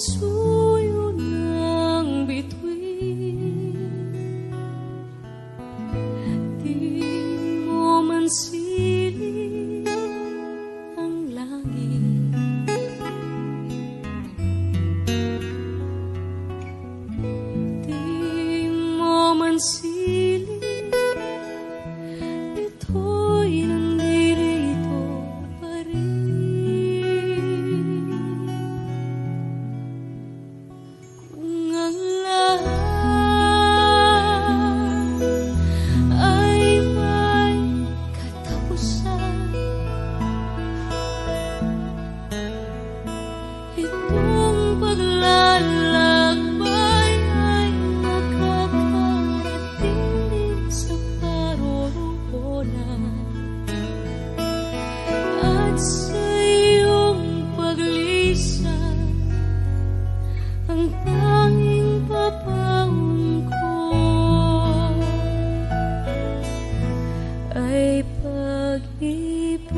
suyo ng bituin, di mo man siling ang langit. Di mo man siling, ito'y nandito pa rin. Kung ang lahat ay may katapusan, itong paglalakbay ay makakarating din sa paroroonan. At sa iyong paglisan, ang tanging papaon ko ay pag-ibig.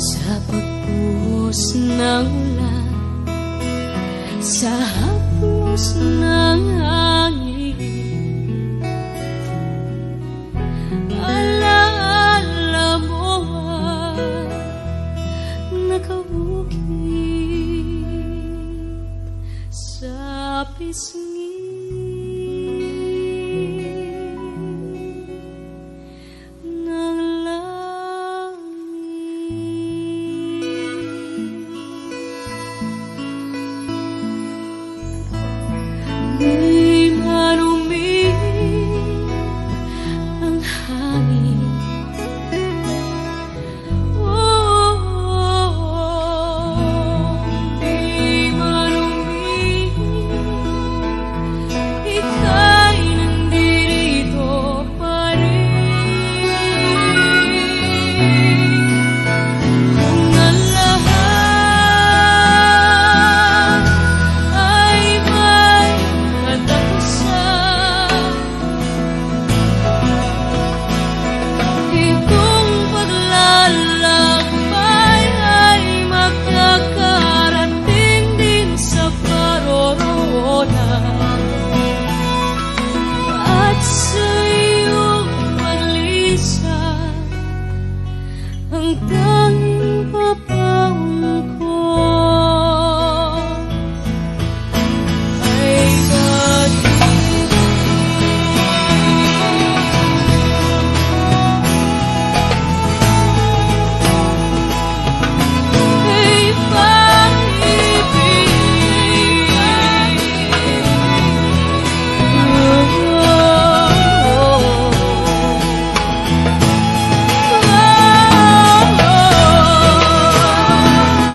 Sa pagbuhos ng ulan, sa haplos ng hangin, alaala mo ang nakabukid sa pisngi.